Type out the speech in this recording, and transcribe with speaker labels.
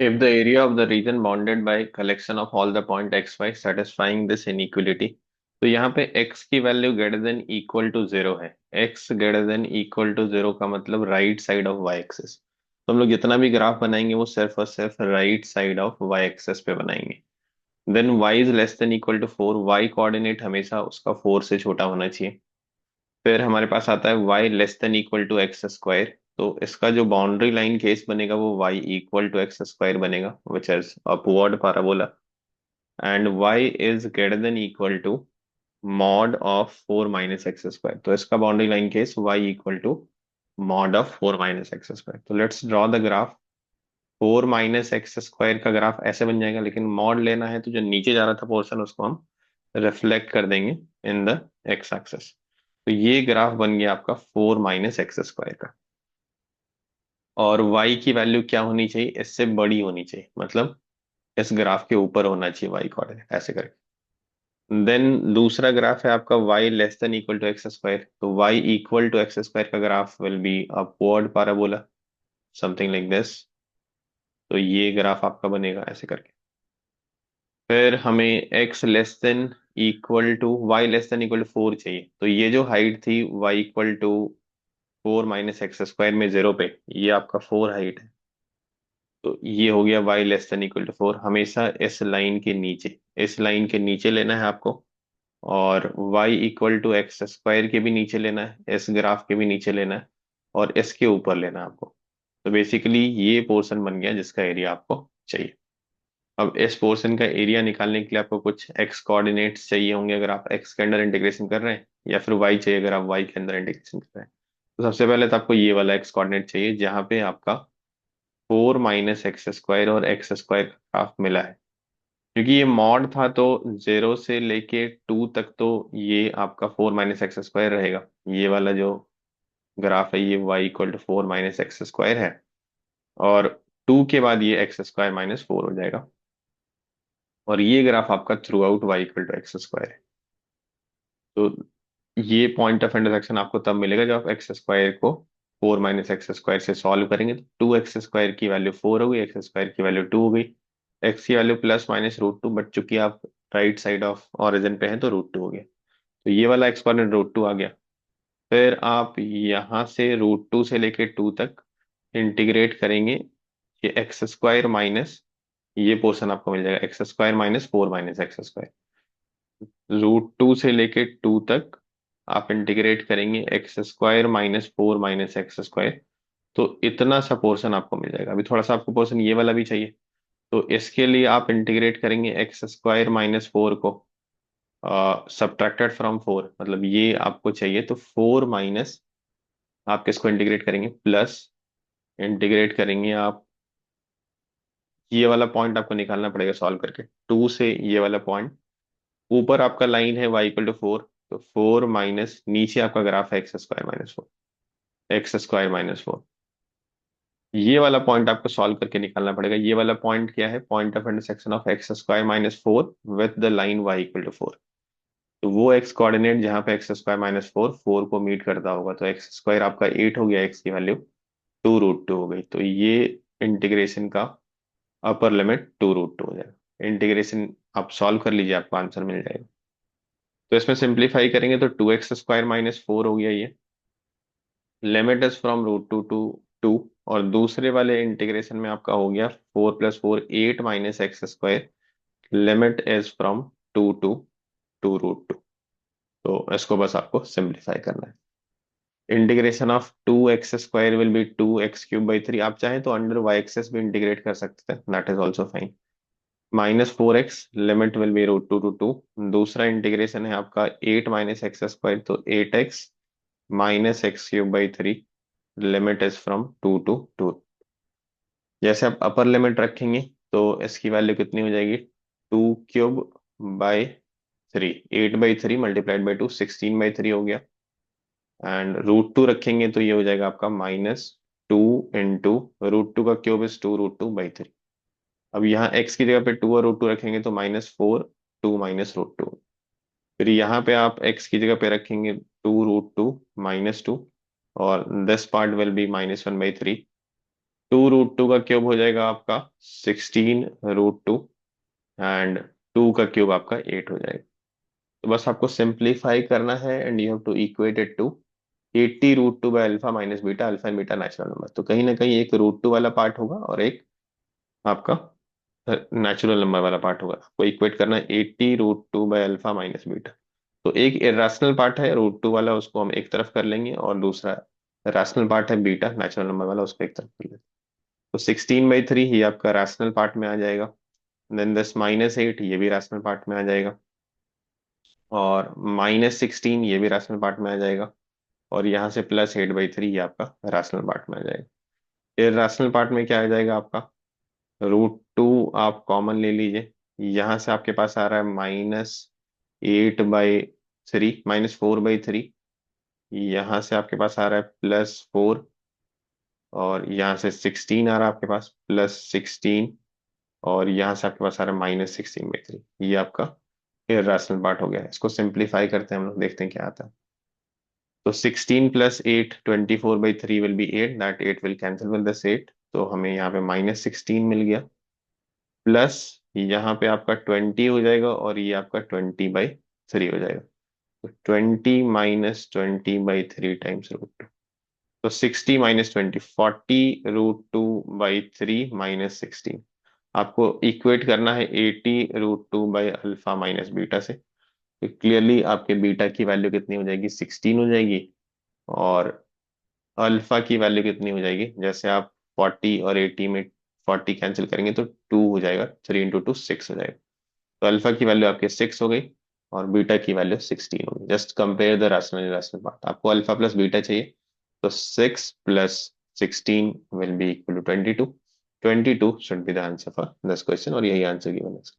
Speaker 1: If the area of the region bounded by collection of all the point x y satisfying this inequality, तो यहाँ पे x की value greater than equal to zero है। x greater than equal to zero का मतलब right side of y axis. तो हम लोग जितना भी ग्राफ बनाएंगे वो सिर्फ और सिर्फ right side of y axis पे बनाएंगे। Then y is less than equal to four, y coordinate हमेशा उसका फोर से छोटा होना चाहिए। फिर हमारे पास आता है y less than equal to x square. तो इसका जो बाउंड्री लाइन केस बनेगा वो y equal to x square बनेगा, which is upward parabola. And y is greater than equal to mod of four minus x square. तो इसका boundary line case y equal to mod of four minus x square. तो let's draw the graph. Four minus x square का graph ऐसे बन जाएगा, लेकिन mod लेना है तो जो नीचे जा रहा था पोर्शन उसको हम रिफ्लेक्ट कर देंगे इन द एक्स एक्सेस। तो ये ग्राफ बन गया आपका फोर माइनस एक्स स्क्वायर का। और y की वैल्यू क्या होनी चाहिए, इससे बड़ी होनी चाहिए, मतलब इस ग्राफ के ऊपर होना चाहिए y कोऑर्डिनेट ऐसे करके। देन दूसरा ग्राफ है आपका y less than equal to x square. तो y equal to x square का graph will be upward parabola, something like this. तो ये ग्राफ आपका बनेगा ऐसे करके। फिर हमें x less than equal to y less than equal to four चाहिए। तो ये जो हाइट थी y equal to four minus x square में जीरो पे, ये आपका फोर हाइट है। तो ये हो गया y less than equal to four. हमेशा इस लाइन के नीचे, इस लाइन के नीचे लेना है आपको। और y equal to x square के भी नीचे लेना है, इस ग्राफ के भी नीचे लेना है, और इसके ऊपर लेना है आपको। तो बेसिकली ये पोर्शन बन गया जिसका एरिया आपको चाहिए। अब इस पोर्शन का एरिया निकालने के लिए आपको कुछ x कोऑर्डिनेट्स चाहिए होंगे अगर आप x के अंदर इंटीग्रेशन कर रहे हैं, या फिर y चाहिए अगर आप y के अंदर इंटीग्रेशन कर रहे हैं। तो सबसे पहले तो आपको ये वाला x कोऑर्डिनेट चाहिए जहां पे आपका फोर माइनस एक्स स्क्वायर और एक्स स्क्वायर का ग्राफ मिला है। क्योंकि ये मॉड था तो जीरो से लेके टू तक तो ये आपका फोर माइनस एक्स स्क्वायर रहेगा। ये वाला जो ग्राफ है ये y equal to four minus x square है। और टू के बाद ये एक्स स्क्वायर माइनस फोर हो जाएगा। और ये ग्राफ आपका throughout y equal to x square है। तो ये पॉइंट ऑफ इंटरसेक्शन आपको तब मिलेगा जब आप एक्स स्क्वायर को फोर माइनस एक्स स्क्वायर से सॉल्व करेंगे। तो टू एक्स स्क्वायर की वैल्यू फोर हो गई, एक्स स्क्वायर की वैल्यू टू हो गई। एक्स की value plus minus root two, but चूंकि आप राइट साइड ऑफ ऑरिजिन पे हैं तो रूट टू हो गया। तो ये वाला एक्सपोनेंट रूट टू आ गया। फिर आप यहाँ से रूट टू से लेके टू तक इंटीग्रेट करेंगे। ये एक्स स्क्वायर माइनस, ये पोर्शन आपको मिल जाएगा x square minus four minus x square. Root two से लेके टू तक आप इंटीग्रेट करेंगे x square minus four minus x square. तो इतना सा पोर्शन आपको मिल जाएगा। अभी थोड़ा सा आपको पोर्शन ये वाला भी चाहिए। तो इसके लिए आप इंटीग्रेट करेंगे एक्स स्क्वायर माइनस फोर को सब्ट्रैक्टेड फ्रॉम फोर, मतलब ये आपको चाहिए। तो फोर माइनस, आप किसको इंटीग्रेट करेंगे, प्लस इंटीग्रेट करेंगे आप, ये वाला पॉइंट आपको निकालना पड़ेगा सॉल्व करके। टू से ये वाला पॉइंट, ऊपर आपका लाइन है y इक्वल टू फोर, तो फोर माइनस नीचे आपका ग्राफ है x square minus four, x square minus four. ये वाला पॉइंट आपको सॉल्व करके निकालना पड़ेगा। ये वाला पॉइंट क्या है, point of intersection of x square minus four with the line y equal to four. तो वो एक्स कोऑर्डिनेट जहां पे x square minus four four को मीट करता होगा। तो एक्स स्क्वायर आपका एट हो गया, एक्स की वैल्यू टू रूट टू हो गई। तो ये इंटीग्रेशन का upper limit two root two हो जाएगा। इंटीग्रेशन आप सॉल्व कर लीजिए, आपको आंसर मिल जाएगा। तो इसमें सिंप्लीफाई करेंगे तो two x square minus four हो गया ये। Limit is from root two to two. और दूसरे वाले इंटीग्रेशन में आपका हो गया four plus four eight minus x square. Limit is from two to two root two. तो इसको बस आपको सिंप्लीफाई करना है। Integration of two x square will be two x cube by three. आप चाहें तो अंडर वाई एक्सेस भी इंटीग्रेट कर सकते हैं, that is also fine. Minus four x, limit will be root two to two. दूसरा इंटीग्रेशन है आपका एट माइनस एक्स स्क्वायर, तो eight x minus x cube by three. Limit is from two to two. जैसे आप upper limit रखेंगे तो इसकी value कितनी हो जाएगी, two cube by three, eight by three multiplied by two, sixteen by three हो गया। एंड रूट टू रखेंगे तो ये हो जाएगा आपका minus two into root two का cube is two root two by three. अब यहाँ x की जगह पे टू और रूट टू रखेंगे तो minus four two minus root two. फिर यहाँ पे आप x की जगह पे रखेंगे two root two minus two, और this part will be minus one by three. 2√2 का क्यूब हो जाएगा आपका 16√2, एंड 2 का क्यूब आपका 8 हो जाएगा। तो बस आपको सिंप्लीफाई करना है and you have to equate it to 80√2 by alpha minus beta. Alpha and beta natural number, तो कहीं ना कहीं एक √2 वाला पार्ट होगा और एक आपका नेचुरल नंबर वाला पार्ट होगा। आपको इक्वेट करना है 80√2 बाय अल्फा माइनस बीटा। तो एक इरेशनल पार्ट है √2 वाला, उसको हम एक तरफ कर लेंगे, और दूसरा रैशनल पार्ट है बीटा नेचुरल नंबर वाला, उसको एक तरफ कर लेंगे। तो 16/3 ये आपका रैशनल पार्ट में आ जाएगा। देन दिस -8 ये भी रैशनल पार्ट में आ जाएगा, और -16 ये भी रैशनल पार्ट में आ जाएगा, और यहाँ से +8/3 ये आपका रैशनल पार्ट में आ जाएगा। फिर रैशनल पार्ट में क्या आ जाएगा आपका, √2 आप कॉमन ले लीजिए। यहाँ से आपके पास आ रहा है -8/3, -4/3। यहाँ से आपके पास आ रहा है +4, और यहाँ से 16 आ रहा है आपके पास +16, और यहाँ से आपके पास आ रहा है -16/3। ये आपका इररेशनल पार्ट हो गया। इसको सिंप्लीफाई करते हैं हम लोग, देखते हैं क्या आता है। तो 16 + 8, 24/3 will be 8, that 8 will cancel with this 8, तो हमें यहाँ पे -16 मिल गया, प्लस यहाँ पे आपका 20 हो जाएगा, और ये आपका 20/3 हो जाएगा। तो 20 - 20/3 टाइम्स √2, तो 60 - 20, 40√2/3 - 16। आपको इक्वेट करना है 80√2 बाई अल्फा माइनस बीटा से। तो क्लियरली आपके बीटा की वैल्यू कितनी हो जाएगी, 16 हो जाएगी, और अल्फा की वैल्यू कितनी हो जाएगी, जैसे आप 40 और 80 में 40 कैंसिल करेंगे तो 2 हो जाएगा, 3 × 2 6 हो जाएगा। तो अल्फा की वैल्यू आपके 6 हो गई, और बीटा की वैल्यू 16 हो गई। Just compare the rational rational part. आपको अल्फा प्लस बीटा चाहिए, तो 6 + 16 will be equal to 22। 22 should be the answer for this question, और यही आंसर गिवन है।